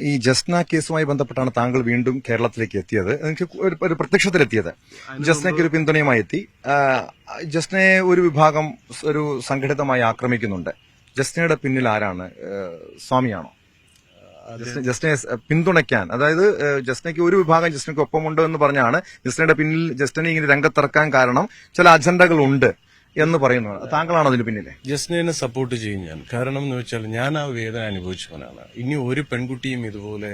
ഈ ജസ്ന കേസുമായി ബന്ധപ്പെട്ടാണ് താങ്കൾ വീണ്ടും കേരളത്തിലേക്ക് എത്തിയത്. എനിക്ക് ഒരു പ്രത്യക്ഷത്തിലെത്തിയത് ജസ്നയ്ക്ക് ഒരു പിന്തുണയുമായി എത്തി. ജസ്നയെ ഒരു വിഭാഗം ഒരു സംഘടിതമായി ആക്രമിക്കുന്നുണ്ട്. ജസ്നയുടെ പിന്നിൽ ആരാണ്? സ്വാമിയാണോ? ജസ്നയെ പിന്തുണയ്ക്കാൻ, അതായത് ജസ്നയ്ക്ക് ഒരു വിഭാഗം ജസ്നയ്ക്ക് ഒപ്പമുണ്ട് എന്ന് പറഞ്ഞാണ് ജസ്നയുടെ പിന്നിൽ ജസ്നയെ ഇങ്ങനെ രംഗത്തിറക്കാൻ കാരണം ചില അജണ്ടകളുണ്ട് എന്ന് പറയുന്നു. താങ്കളാണ് അതിന് പിന്നിലെ? ജസ്നയെ സപ്പോർട്ട് ചെയ്യും ഞാൻ. കാരണം എന്ന് വെച്ചാൽ ഞാൻ ആ വേദന അനുഭവിച്ചവനാണ്. ഇനി ഒരു പെൺകുട്ടിയും ഇതുപോലെ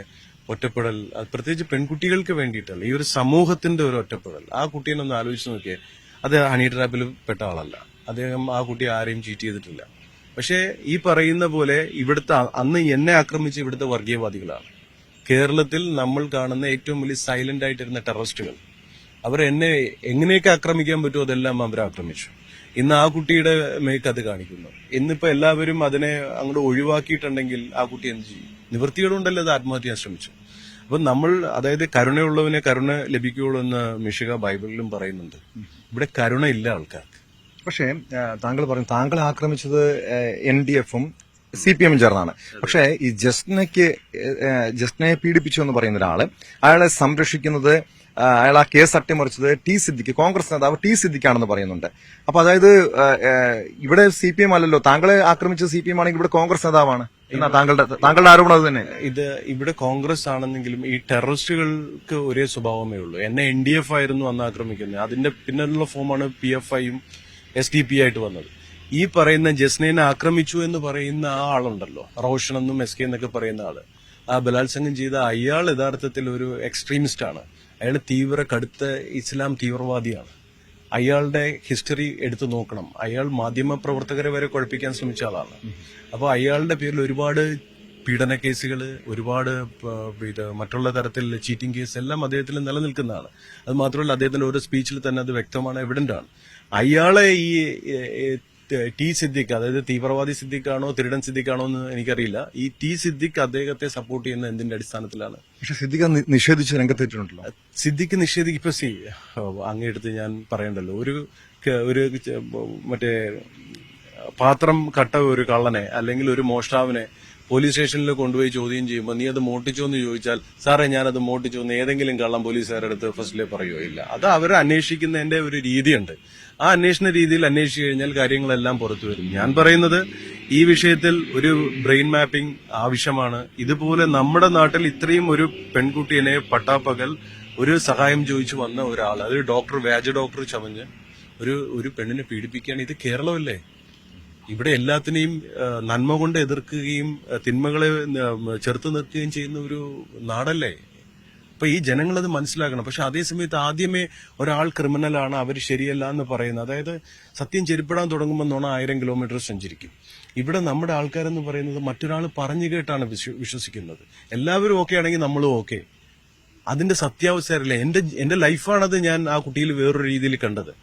ഒറ്റപ്പെടൽ, പ്രത്യേകിച്ച് പെൺകുട്ടികൾക്ക് വേണ്ടിയിട്ടല്ല, ഈ ഒരു സമൂഹത്തിന്റെ ഒരു ഒറ്റപ്പെടൽ. ആ കുട്ടീനൊന്ന് ആലോചിച്ച് നോക്കിയേ, അത് ഹണി ട്രാപ്പിൽ പെട്ട ആളല്ല. അദ്ദേഹം ആ കുട്ടി ആരെയും ചീറ്റ് ചെയ്തിട്ടില്ല. പക്ഷേ ഈ പറയുന്ന പോലെ ഇവിടുത്തെ അന്ന് എന്നെ ആക്രമിച്ച ഇവിടുത്തെ വർഗീയവാദികളാണ്. കേരളത്തിൽ നമ്മൾ കാണുന്ന ഏറ്റവും വലിയ സൈലന്റ് ആയിട്ടിരുന്ന ടെററിസ്റ്റുകൾ. അവർ എന്നെ എങ്ങനെയൊക്കെ ആക്രമിക്കാൻ പറ്റുമോ അതെല്ലാം അവർ ആക്രമിച്ചു. ഇന്ന് ആ കുട്ടിയുടെ മേക്ക് അത് കാണിക്കുന്നു. ഇന്നിപ്പോ എല്ലാവരും അതിനെ അങ്ങോട്ട് ഒഴിവാക്കിയിട്ടുണ്ടെങ്കിൽ ആ കുട്ടി എന്ത് ചെയ്യും? നിവൃത്തികളുണ്ടല്ലോ, അത് ആത്മഹത്യ ചെയ്യാൻ ശ്രമിച്ചു. അപ്പൊ നമ്മൾ, അതായത് കരുണയുള്ളവനെ കരുണ ലഭിക്കുകയുള്ളൂ എന്ന് മിശിക ബൈബിളിലും പറയുന്നുണ്ട്. ഇവിടെ കരുണ ഇല്ല ആൾക്കാർക്ക്. പക്ഷേ താങ്കൾ പറയും താങ്കളെ ആക്രമിച്ചത് NDF-ഉം CPM-ഉം ചേർന്നാണ്. പക്ഷേ ഈ ജസ്നയെ പീഡിപ്പിച്ചു എന്ന് പറയുന്ന ഒരാള്, അയാളെ സംരക്ഷിക്കുന്നത്, അയാൾ ആ കേസ് അട്ടിമറിച്ചത് സിദ്ദിഖ്, കോൺഗ്രസ് നേതാവ് സിദ്ദിഖാണെന്ന് പറയുന്നുണ്ട്. അപ്പൊ അതായത് ഇവിടെ CPM അല്ലല്ലോ, താങ്കളെ ആക്രമിച്ചത് CPM ആണെങ്കിൽ ഇവിടെ കോൺഗ്രസ് നേതാവാണ് എന്നാ താങ്കളുടെ ആരോപണം അത് തന്നെ. ഇത് ഇവിടെ കോൺഗ്രസ് ആണെന്നെങ്കിലും ഈ ടെററിസ്റ്റുകൾക്ക് ഒരേ സ്വഭാവമേ ഉള്ളൂ. എന്നെ NDF ആയിരുന്നു അന്ന് ആക്രമിക്കുന്നത്. അതിന്റെ പിന്നിലുള്ള ഫോമാണ് PFI-യും SDP ആയിട്ട് വന്നത്. ഈ പറയുന്ന ജസ്നയെ ആക്രമിച്ചു എന്ന് പറയുന്ന ആ ആളുണ്ടല്ലോ, റോഷൻ എന്നും SK എന്നൊക്കെ പറയുന്ന ആള്, ആ ബലാത്സംഗം ചെയ്ത അയാൾ യഥാർത്ഥത്തിൽ ഒരു എക്സ്ട്രീമിസ്റ്റ് ആണ്. അയാൾ കടുത്ത ഇസ്ലാം തീവ്രവാദിയാണ്. അയാളുടെ ഹിസ്റ്ററി എടുത്തു നോക്കണം. അയാൾ മാധ്യമ പ്രവർത്തകരെ വരെ കുഴപ്പിക്കാൻ ശ്രമിച്ച ആളാണ്. അപ്പോൾ അയാളുടെ പേരിൽ ഒരുപാട് പീഡന കേസുകൾ, ഒരുപാട് മറ്റുള്ള തരത്തിൽ ചീറ്റിംഗ് കേസ് എല്ലാം അദ്ദേഹത്തിൽ നിലനിൽക്കുന്നതാണ്. അത് മാത്രമല്ല, അദ്ദേഹത്തിന്റെ ഓരോ സ്പീച്ചിൽ തന്നെ അത് വ്യക്തമാണ്, എവിഡന്റ് ആണ്. അയാളെ ഈ സിദ്ദിഖ്, അതായത് തീവ്രവാദി സിദ്ദിഖാണോ തിരുടൻ സിദ്ദിഖാണോ എന്ന് എനിക്കറിയില്ല. ഈ സിദ്ദിഖ് അദ്ദേഹത്തെ സപ്പോർട്ട് ചെയ്യുന്ന എന്തിന്റെ അടിസ്ഥാനത്തിലാണ്? പക്ഷെ സിദ്ദിഖ് നിഷേധിച്ച് രംഗത്തെത്തിയിട്ടുണ്ടല്ലോ. സിദ്ദിഖ് ഇപ്പൊ അങ്ങെടുത്ത് ഞാൻ പറയണ്ടല്ലോ, ഒരു മറ്റേ പാത്രം കട്ട ഒരു കള്ളനെ അല്ലെങ്കിൽ ഒരു മോഷ്ടാവിനെ പോലീസ് സ്റ്റേഷനിൽ കൊണ്ടുപോയി ചോദ്യം ചെയ്യുമ്പോൾ നീ അത് മോട്ടിച്ചോ എന്ന് ചോദിച്ചാൽ, സാറേ ഞാനത് മോട്ടിച്ചു എന്ന് ഏതെങ്കിലും കള്ളം പോലീസുകാരുടെ അടുത്ത് ഫസ്റ്റിലെ പറയുകയോ ഇല്ല. അത് അവർ അന്വേഷിക്കുന്നതിന്റെ ഒരു രീതിയുണ്ട്. ആ അന്വേഷണ രീതിയിൽ അന്വേഷിച്ചു കഴിഞ്ഞാൽ കാര്യങ്ങളെല്ലാം പുറത്തു വരും. ഞാൻ പറയുന്നത് ഈ വിഷയത്തിൽ ഒരു ബ്രെയിൻ മാപ്പിംഗ് ആവശ്യമാണ്. ഇതുപോലെ നമ്മുടെ നാട്ടിൽ ഇത്രയും ഒരു പെൺകുട്ടിയെ പട്ടാപ്പകൽ ഒരു സഹായം ചോദിച്ചു വന്ന ഒരാൾ, അതൊരു ഡോക്ടർ, വ്യാജ ഡോക്ടർ ചമഞ്ഞ് ഒരു പെണ്ണിനെ പീഡിപ്പിക്കുകയാണ്. ഇത് കേരളമല്ലേ? ഇവിടെ എല്ലാത്തിനെയും നന്മ കൊണ്ട് എതിർക്കുകയും തിന്മകളെ ചെറുത്തു നിർത്തുകയും ചെയ്യുന്ന ഒരു നാടല്ലേ? അപ്പൊ ഈ ജനങ്ങളത് മനസ്സിലാക്കണം. പക്ഷെ അതേസമയത്ത് ആദ്യമേ ഒരാൾ ക്രിമിനലാണ്, അവർ ശരിയല്ല എന്ന് പറയുന്നത്, അതായത് സത്യം ചെരുപ്പിടാൻ തുടങ്ങുമ്പോൾ 1000 കിലോമീറ്റർ സഞ്ചരിക്കും. ഇവിടെ നമ്മുടെ ആൾക്കാരെന്ന് പറയുന്നത് മറ്റൊരാൾ പറഞ്ഞു കേട്ടാണ് വിശ്വസിക്കുന്നത്. എല്ലാവരും ഓക്കെ ആണെങ്കിൽ നമ്മളും ഓക്കെ. അതിന്റെ സത്യാവസ്ഥ അറിയില്ല. എന്റെ ലൈഫാണത് ഞാൻ ആ കുട്ടിയിൽ വേറൊരു രീതിയിൽ കണ്ടത്.